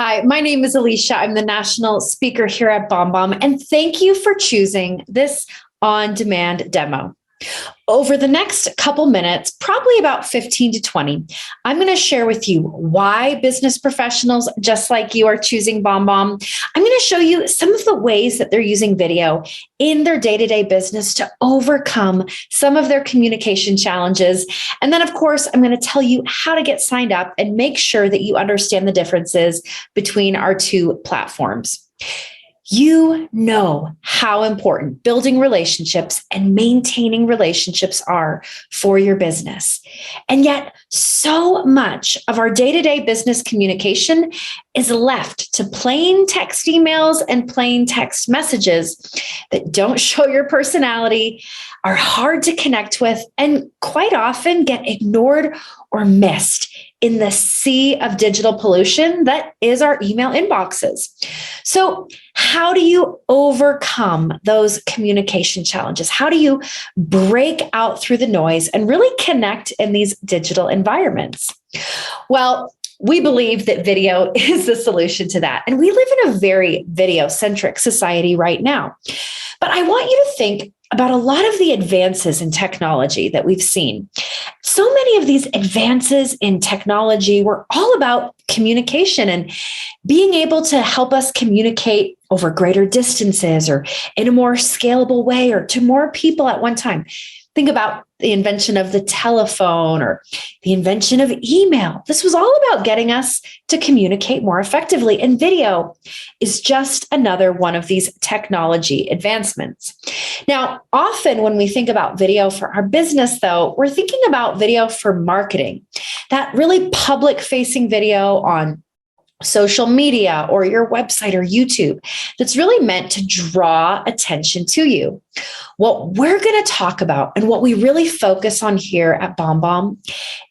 Hi, my name is Alicia. I'm the national speaker here at BombBomb, and thank you for choosing this on-demand demo. Over the next couple minutes, probably about 15 to 20, I'm going to share with you why business professionals just like you are choosing BombBomb. I'm going to show you some of the ways that they're using video in their day-to-day business to overcome some of their communication challenges. And then, of course, I'm going to tell you how to get signed up and make sure that you understand the differences between our two platforms. You know how important building relationships and maintaining relationships are for your business. And yet, so much of our day-to-day business communication is left to plain text emails and plain text messages that don't show your personality, are hard to connect with, and quite often get ignored or missed in the sea of digital pollution that is our email inboxes. So, how do you overcome those communication challenges? How do you break out through the noise and really connect in these digital environments? Well, we believe that video is the solution to that. And we live in a very video-centric society right now. But I want you to think about a lot of the advances in technology that we've seen. So many of these advances in technology were all about communication and being able to help us communicate over greater distances or in a more scalable way or to more people at one time. Think about the invention of the telephone or the invention of email. This was all about getting us to communicate more effectively. And video is just another one of these technology advancements. Now, often when we think about video for our business, though, we're thinking about video for marketing, that really public-facing video on social media or your website or YouTube that's really meant to draw attention to you. What we're going to talk about and what we really focus on here at BombBomb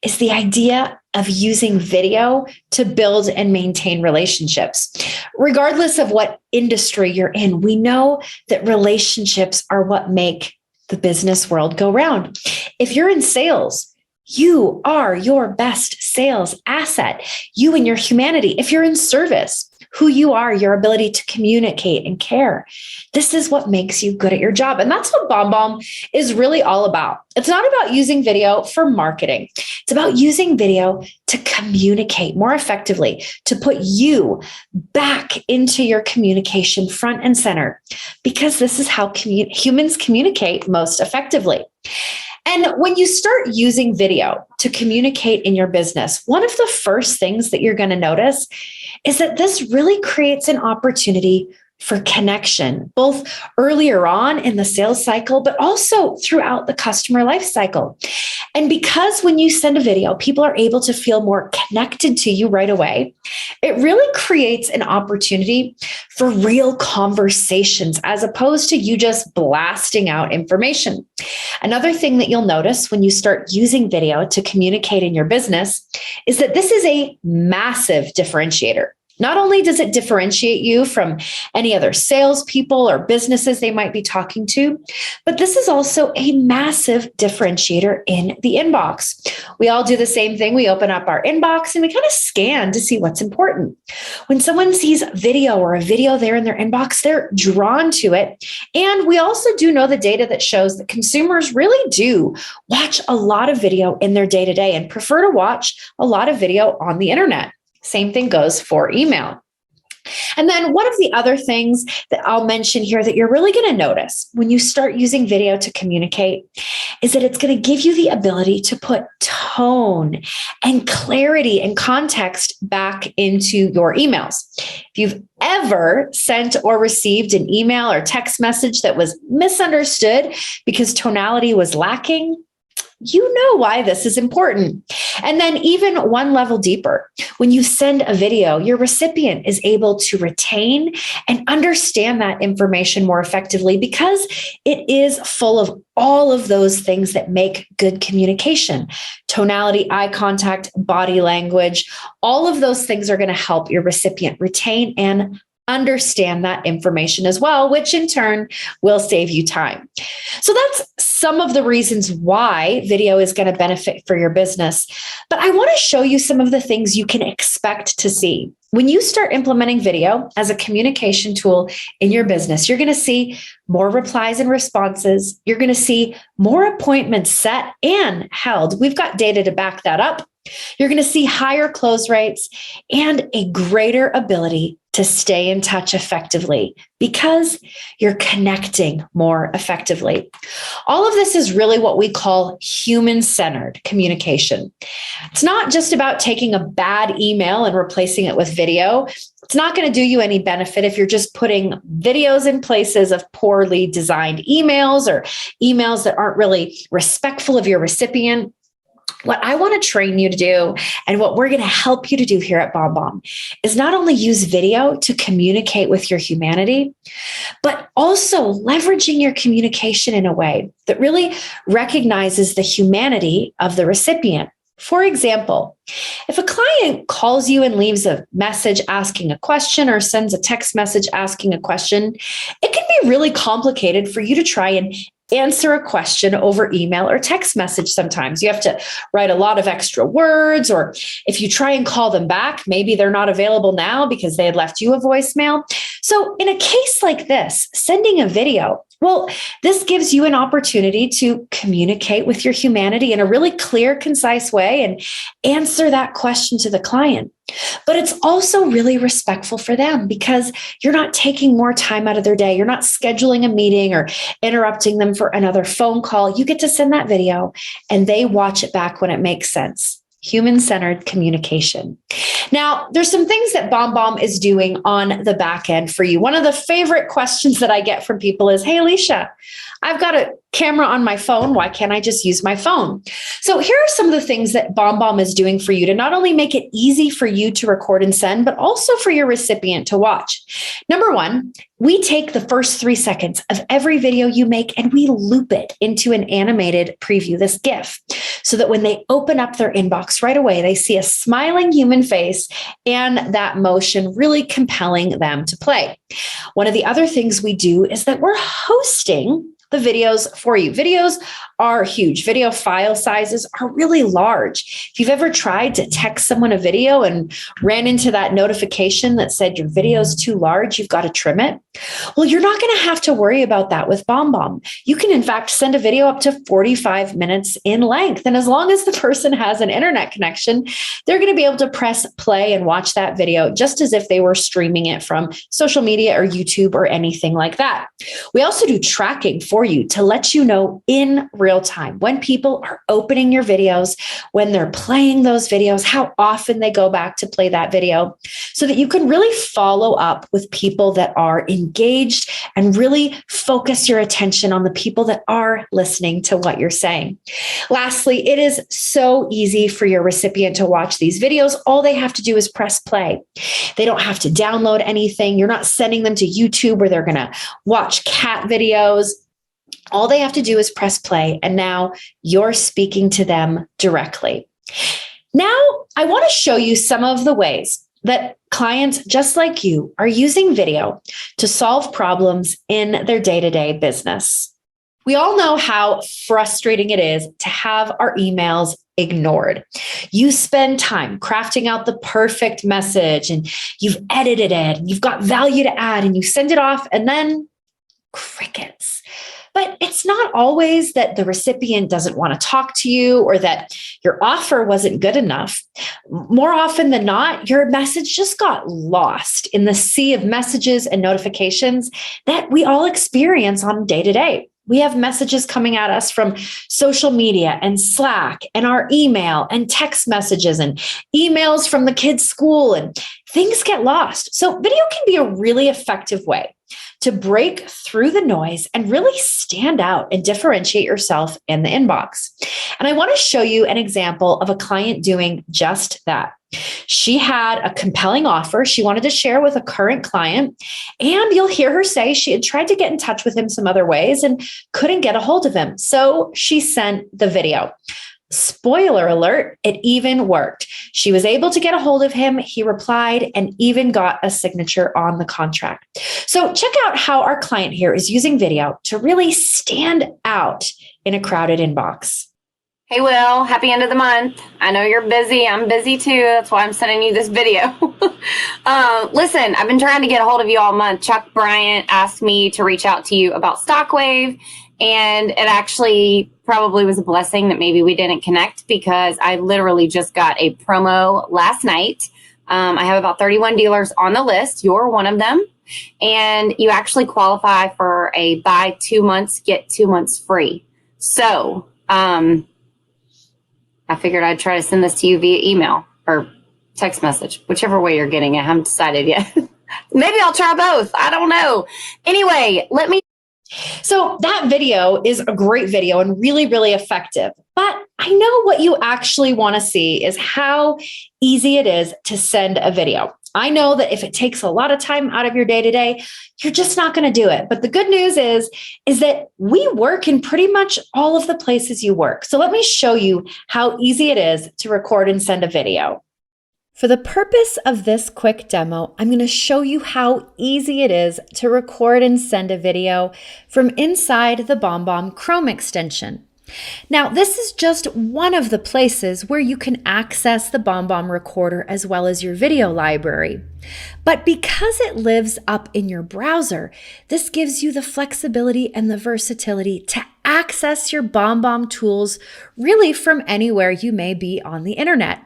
is the idea of using video to build and maintain relationships. Regardless of what industry you're in, we know that relationships are what make the business world go round. If you're in sales, you are your best sales asset, you and your humanity. If you're in service, who you are, your ability to communicate and care. This is what makes you good at your job. And that's what BombBomb is really all about. It's not about using video for marketing. It's about using video to communicate more effectively, to put you back into your communication front and center, because this is how humans communicate most effectively. And when you start using video to communicate in your business, one of the first things that you're going to notice is that this really creates an opportunity for connection, both earlier on in the sales cycle, but also throughout the customer life cycle. And because when you send a video, people are able to feel more connected to you right away, it really creates an opportunity for real conversations as opposed to you just blasting out information. Another thing that you'll notice when you start using video to communicate in your business is that this is a massive differentiator. Not only does it differentiate you from any other salespeople or businesses they might be talking to, but this is also a massive differentiator in the inbox. We all do the same thing. We open up our inbox and we kind of scan to see what's important. When someone sees video or a video there in their inbox, they're drawn to it. And we also do know the data that shows that consumers really do watch a lot of video in their day-to-day and prefer to watch a lot of video on the internet. Same thing goes for email. And then one of the other things that I'll mention here that you're really going to notice when you start using video to communicate is that it's going to give you the ability to put tone and clarity and context back into your emails. If you've ever sent or received an email or text message that was misunderstood because tonality was lacking, you know why this is important. And then even one level deeper, when you send a video, your recipient is able to retain and understand that information more effectively because it is full of all of those things that make good communication. Tonality, eye contact, body language, all of those things are going to help your recipient retain and understand that information as well, which in turn will save you time. So that's some of the reasons why video is going to benefit for your business. But I want to show you some of the things you can expect to see. When you start implementing video as a communication tool in your business, you're going to see more replies and responses. You're going to see more appointments set and held. We've got data to back that up. You're going to see higher close rates and a greater ability to stay in touch effectively because you're connecting more effectively. All of this is really what we call human-centered communication. It's not just about taking a bad email and replacing it with video. It's not going to do you any benefit if you're just putting videos in places of poorly designed emails or emails that aren't really respectful of your recipient. What I want to train you to do and what we're going to help you to do here at BombBomb is not only use video to communicate with your humanity, but also leveraging your communication in a way that really recognizes the humanity of the recipient. For example, if a client calls you and leaves a message asking a question or sends a text message asking a question, it can be really complicated for you to try and answer a question over email or text message. Sometimes you have to write a lot of extra words, or if you try and call them back, maybe they're not available now because they had left you a voicemail. So in a case like this, sending a video, well, this gives you an opportunity to communicate with your humanity in a really clear, concise way and answer that question to the client. But it's also really respectful for them because you're not taking more time out of their day. You're not scheduling a meeting or interrupting them for another phone call. You get to send that video and they watch it back when it makes sense. Human-centered communication. Now, there's some things that BombBomb is doing on the back end for you. One of the favorite questions that I get from people is, hey, Alicia, I've got a camera on my phone. Why can't I just use my phone? So here are some of the things that BombBomb is doing for you to not only make it easy for you to record and send, but also for your recipient to watch. Number one, we take the first 3 seconds of every video you make and we loop it into an animated preview, this GIF, so that when they open up their inbox right away, they see a smiling human face and that motion really compelling them to play. One of the other things we do is that we're hosting the videos for you. Videos are huge. Video file sizes are really large. If you've ever tried to text someone a video and ran into that notification that said your video is too large, you've got to trim it. Well, you're not going to have to worry about that with BombBomb. You can, in fact, send a video up to 45 minutes in length. And as long as the person has an internet connection, they're going to be able to press play and watch that video just as if they were streaming it from social media or YouTube or anything like that. We also do tracking for you to let you know in real time when people are opening your videos, when they're playing those videos, how often they go back to play that video, so that you can really follow up with people that are engaged and really focus your attention on the people that are listening to what you're saying. Lastly, it is so easy for your recipient to watch these videos. All they have to do is press play. They don't have to download anything. You're not sending them to YouTube where they're going to watch cat videos. All they have to do is press play, and now you're speaking to them directly. Now, I want to show you some of the ways that clients just like you are using video to solve problems in their day-to-day business. We all know how frustrating it is to have our emails ignored. You spend time crafting out the perfect message and you've edited it and you've got value to add and you send it off and then crickets. But it's not always that the recipient doesn't want to talk to you or that your offer wasn't good enough. More often than not, your message just got lost in the sea of messages and notifications that we all experience on day to day. We have messages coming at us from social media and Slack and our email and text messages and emails from the kids' school, and things get lost. So video can be a really effective way to break through the noise and really stand out and differentiate yourself in the inbox. And I want to show you an example of a client doing just that. She had a compelling offer she wanted to share with a current client, and you'll hear her say she had tried to get in touch with him some other ways and couldn't get a hold of him. So she sent the video. Spoiler alert, it even worked. She was able to get a hold of him. He replied and even got a signature on the contract. So check out how our client here is using video to really stand out in a crowded inbox. Hey, Will, happy end of the month. I know you're busy. I'm busy too. That's why I'm sending you this video. Listen, I've been trying to get a hold of you all month. Chuck Bryant asked me to reach out to you about Stockwave, and it actually probably was a blessing that maybe we didn't connect because I literally just got a promo last night. I have about 31 dealers on the list. You're one of them. And you actually qualify for a buy 2 months, get 2 months free. So, I figured I'd try to send this to you via email or text message, whichever way you're getting it. I haven't decided yet. Maybe I'll try both. I don't know. Anyway, So that video is a great video and really, really effective. But I know what you actually want to see is how easy it is to send a video. I know that if it takes a lot of time out of your day-to-day, you're just not going to do it. But the good news is that we work in pretty much all of the places you work. So let me show you how easy it is to record and send a video. For the purpose of this quick demo, I'm going to show you how easy it is to record and send a video from inside the BombBomb Chrome extension. Now, this is just one of the places where you can access the BombBomb recorder as well as your video library. But because it lives up in your browser, this gives you the flexibility and the versatility to access your BombBomb tools really from anywhere you may be on the internet.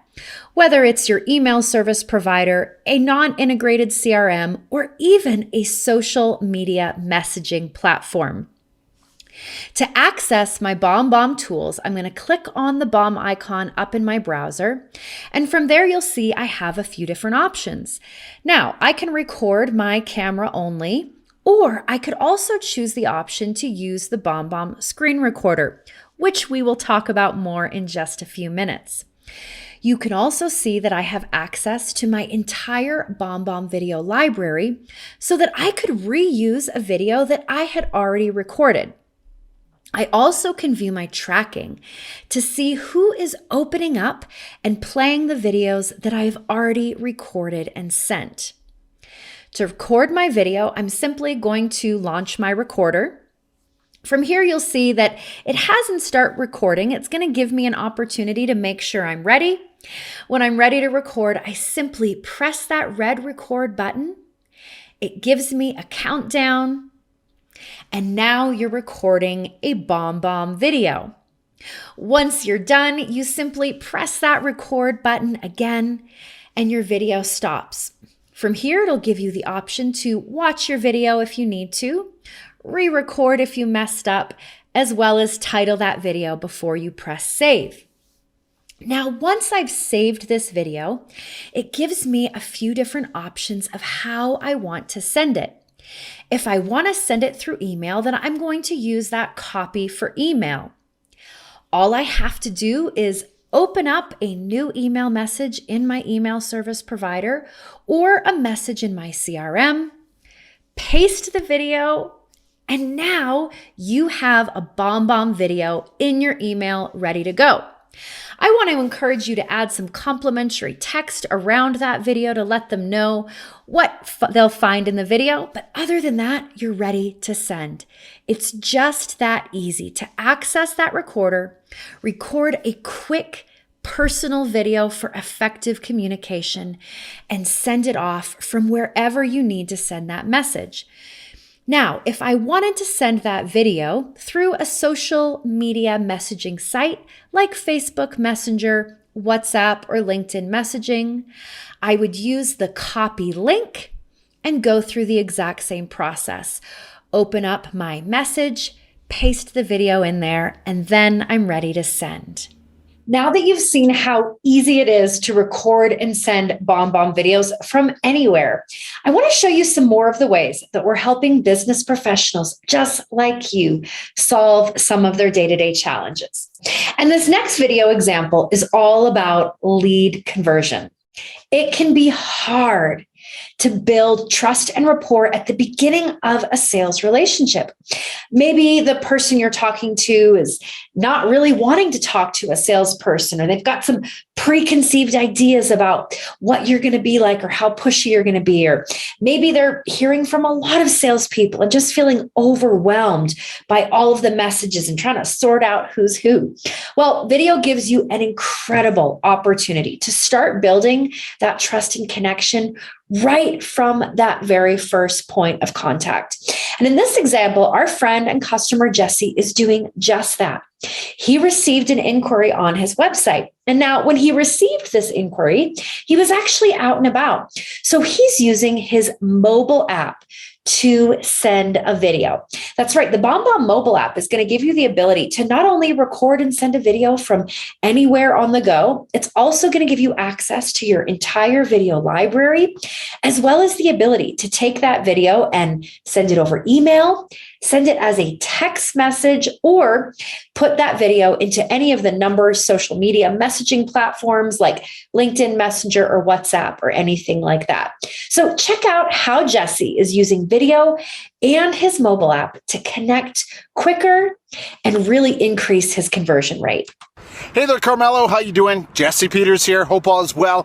Whether it's your email service provider, a non-integrated CRM, or even a social media messaging platform. To access my BombBomb tools, I'm going to click on the bomb icon up in my browser, and from there you'll see I have a few different options. Now, I can record my camera only, or I could also choose the option to use the BombBomb screen recorder, which we will talk about more in just a few minutes. You can also see that I have access to my entire BombBomb video library so that I could reuse a video that I had already recorded. I also can view my tracking to see who is opening up and playing the videos that I've already recorded and sent. To record my video, I'm simply going to launch my recorder. From here, you'll see that it hasn't started recording. It's going to give me an opportunity to make sure I'm ready. When I'm ready to record, I simply press that red record button. It gives me a countdown. And now you're recording a BombBomb video. Once you're done, you simply press that record button again, and your video stops. From here, it'll give you the option to watch your video if you need to, re-record if you messed up, as well as title that video before you press save. Now, once I've saved this video, it gives me a few different options of how I want to send it. If I want to send it through email, then I'm going to use that copy for email. All I have to do is open up a new email message in my email service provider or a message in my CRM, paste the video, and now you have a BombBomb video in your email ready to go. I want to encourage you to add some complimentary text around that video to let them know what they'll find in the video. But other than that, you're ready to send. It's just that easy to access that recorder, record a quick personal video for effective communication, and send it off from wherever you need to send that message. Now, if I wanted to send that video through a social media messaging site like Facebook Messenger, WhatsApp, or LinkedIn messaging, I would use the copy link and go through the exact same process. Open up my message, paste the video in there, and then I'm ready to send. Now that you've seen how easy it is to record and send BombBomb videos from anywhere, I want to show you some more of the ways that we're helping business professionals just like you solve some of their day-to-day challenges. And this next video example is all about lead conversion. It can be hard. to build trust and rapport at the beginning of a sales relationship. Maybe the person you're talking to is not really wanting to talk to a salesperson, or they've got some preconceived ideas about what you're going to be like or how pushy you're going to be. Or maybe they're hearing from a lot of salespeople and just feeling overwhelmed by all of the messages and trying to sort out who's who. Well, video gives you an incredible opportunity to start building that trust and connection right from that very first point of contact. And in this example, our friend and customer Jesse is doing just that. He received an inquiry on his website. And now when he received this inquiry, he was actually out and about. So he's using his mobile app to send a video. That's right. The BombBomb mobile app is going to give you the ability to not only record and send a video from anywhere on the go, it's also going to give you access to your entire video library, as well as the ability to take that video and send it over email, send it as a text message, or put that video into any of the numbers social media messaging platforms like LinkedIn Messenger or WhatsApp or anything like that. So check out how Jesse is using video and his mobile app to connect quicker and really increase his conversion rate. Hey there, Carmelo. How you doing? Jesse Peters here. Hope all is well.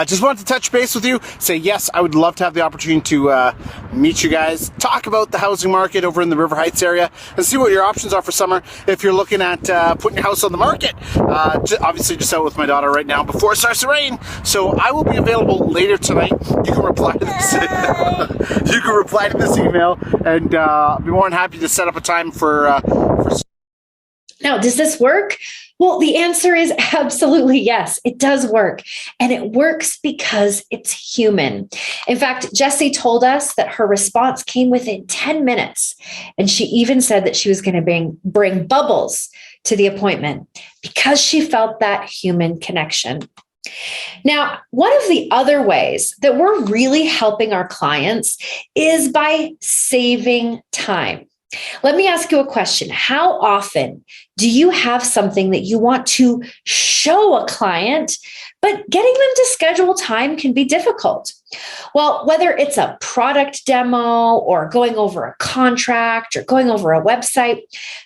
Just wanted to touch base with you. Say yes, I would love to have the opportunity to meet you guys, talk about the housing market over in the River Heights area, and see what your options are for summer if you're looking at putting your house on the market. Obviously, just out with my daughter right now before it starts to rain. So I will be available later tonight. You can reply to this. You can reply to this email, and I'll be more than happy to set up a time for. Now, does this work? Well, the answer is absolutely yes. It does work. And it works because it's human. In fact, Jessie told us that her response came within 10 minutes. And she even said that she was going to bring bubbles to the appointment because she felt that human connection. Now, one of the other ways that we're really helping our clients is by saving time. Let me ask you a question. How often do you have something that you want to show a client, but getting them to schedule time can be difficult? Well, whether it's a product demo or going over a contract or going over a website,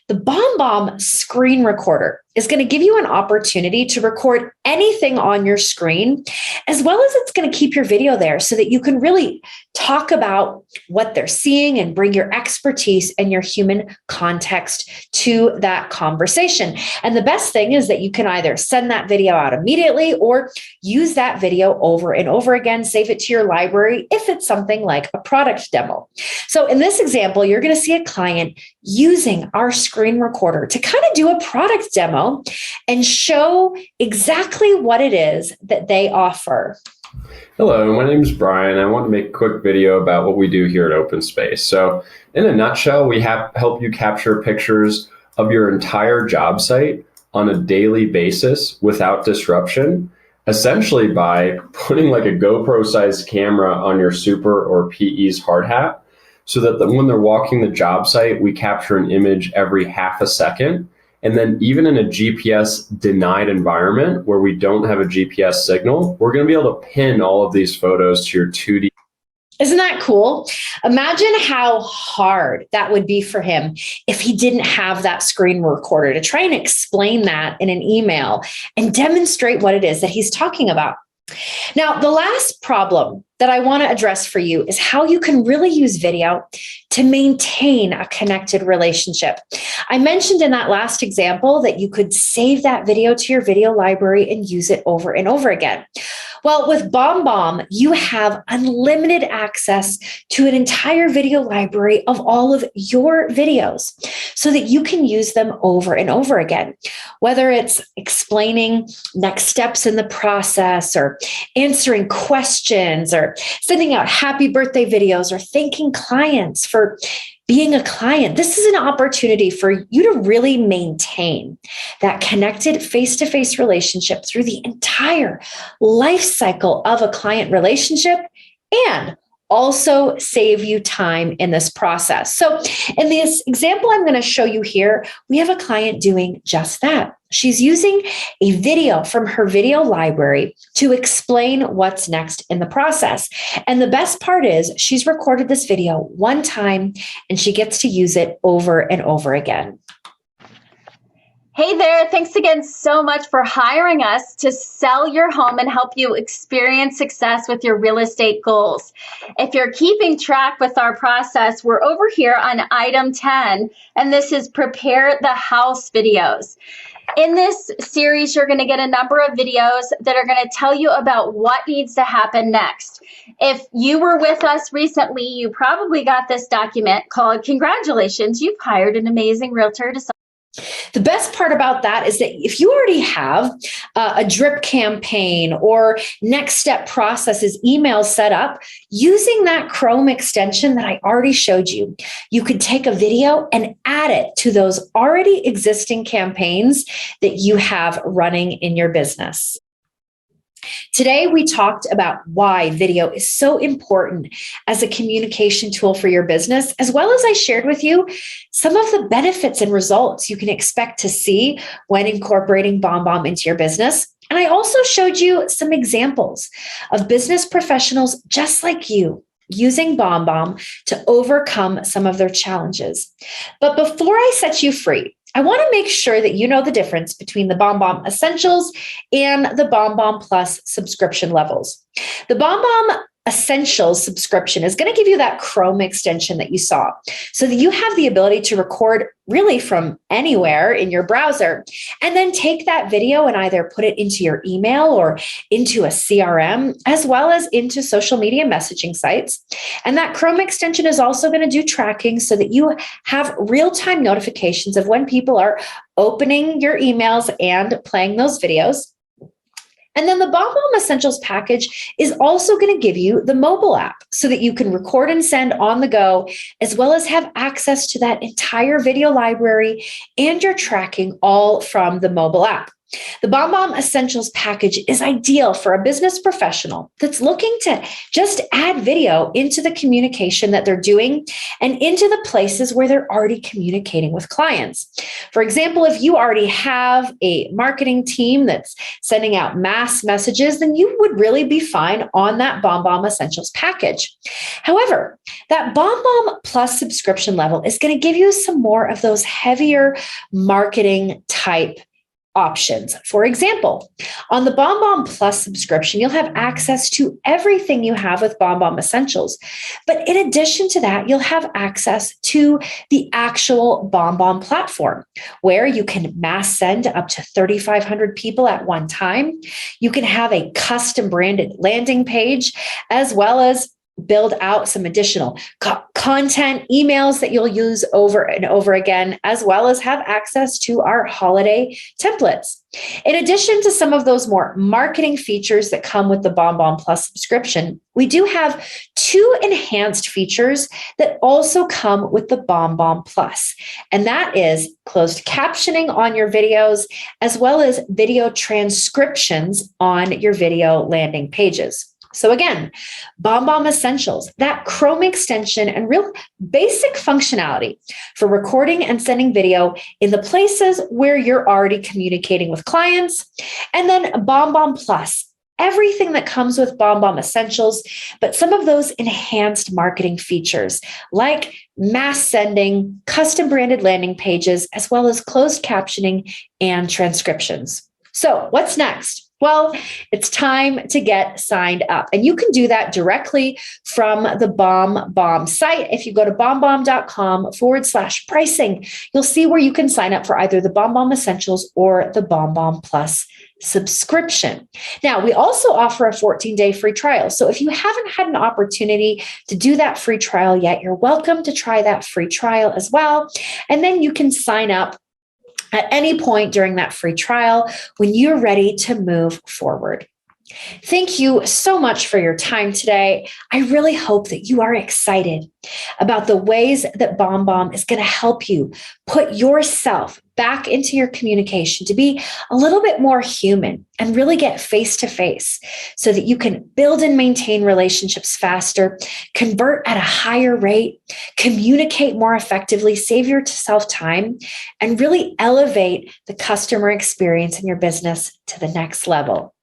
the BombBomb screen recorder is going to give you an opportunity to record anything on your screen, as well as it's going to keep your video there so that you can really talk about what they're seeing and bring your expertise and your human context to that conversation. And the best thing is that you can either send that video out immediately or use that video over and over again, save it to your library if it's something like a product demo. So in this example, you're going to see a client using our screen recorder to kind of do a product demo and show exactly what it is that they offer. Hello, my name is Brian. I want to make a quick video about what we do here at Open Space. So in a nutshell, we help you capture pictures of your entire job site on a daily basis without disruption, essentially by putting like a GoPro-sized camera on your super or PE's hard hat, so that when they're walking the job site, we capture an image every half a second. And then even in a GPS denied environment where we don't have a GPS signal, we're going to be able to pin all of these photos to your 2D. Isn't that cool? Imagine how hard that would be for him if he didn't have that screen recorder to try and explain that in an email and demonstrate what it is that he's talking about. Now, the last problem that I want to address for you is how you can really use video to maintain a connected relationship. I mentioned in that last example that you could save that video to your video library and use it over and over again. Well, with BombBomb, you have unlimited access to an entire video library of all of your videos so that you can use them over and over again, whether it's explaining next steps in the process or answering questions or sending out happy birthday videos or thanking clients for being a client. This is an opportunity for you to really maintain that connected face-to-face relationship through the entire life cycle of a client relationship and also save you time in this process. So in this example I'm going to show you here, we have a client doing just that. She's using a video from her video library to explain what's next in the process. And the best part is she's recorded this video one time and she gets to use it over and over again. Hey there, thanks again so much for hiring us to sell your home and help you experience success with your real estate goals. If you're keeping track with our process, we're over here on item 10, and this is prepare the house videos. In this series, you're going to get a number of videos that are going to tell you about what needs to happen next. If you were with us recently, you probably got this document called Congratulations, You've Hired an Amazing Realtor to Sell. The best part about that is that if you already have a drip campaign or next step processes emails set up, using that Chrome extension that I already showed you, you could take a video and add it to those already existing campaigns that you have running in your business. Today, we talked about why video is so important as a communication tool for your business, as well as I shared with you some of the benefits and results you can expect to see when incorporating BombBomb into your business. And I also showed you some examples of business professionals just like you using BombBomb to overcome some of their challenges. But before I set you free, I want to make sure that you know the difference between the BombBomb Essentials and the BombBomb Plus subscription levels. The BombBomb Essentials subscription is going to give you that Chrome extension that you saw so that you have the ability to record really from anywhere in your browser and then take that video and either put it into your email or into a CRM, as well as into social media messaging sites. And that Chrome extension is also going to do tracking so that you have real-time notifications of when people are opening your emails and playing those videos. And then the BombBomb Essentials package is also going to give you the mobile app so that you can record and send on the go, as well as have access to that entire video library and your tracking all from the mobile app. The BombBomb Essentials package is ideal for a business professional that's looking to just add video into the communication that they're doing and into the places where they're already communicating with clients. For example, if you already have a marketing team that's sending out mass messages, then you would really be fine on that BombBomb Essentials package. However, that BombBomb Plus subscription level is going to give you some more of those heavier marketing type options. For example, on the BombBomb Plus subscription, you'll have access to everything you have with BombBomb Essentials. But in addition to that, you'll have access to the actual BombBomb platform, where you can mass send up to 3,500 people at one time. You can have a custom branded landing page, as well as build out some additional content, emails that you'll use over and over again, as well as have access to our holiday templates. In addition to some of those more marketing features that come with the BombBomb Plus subscription, we do have 2 enhanced features that also come with the BombBomb Plus, and that is closed captioning on your videos, as well as video transcriptions on your video landing pages. So again, BombBomb Essentials, that Chrome extension and real basic functionality for recording and sending video in the places where you're already communicating with clients. And then BombBomb Plus, everything that comes with BombBomb Essentials, but some of those enhanced marketing features like mass sending, custom branded landing pages, as well as closed captioning and transcriptions. So what's next? Well, it's time to get signed up. And you can do that directly from the BombBomb site. If you go to bombbomb.com/pricing, you'll see where you can sign up for either the BombBomb Essentials or the BombBomb Plus subscription. Now, we also offer a 14-day free trial. So if you haven't had an opportunity to do that free trial yet, you're welcome to try that free trial as well. And then you can sign up at any point during that free trial when you're ready to move forward. Thank you so much for your time today. I really hope that you are excited about the ways that BombBomb is going to help you put yourself back into your communication to be a little bit more human and really get face to face so that you can build and maintain relationships faster, convert at a higher rate, communicate more effectively, save yourself time, and really elevate the customer experience in your business to the next level.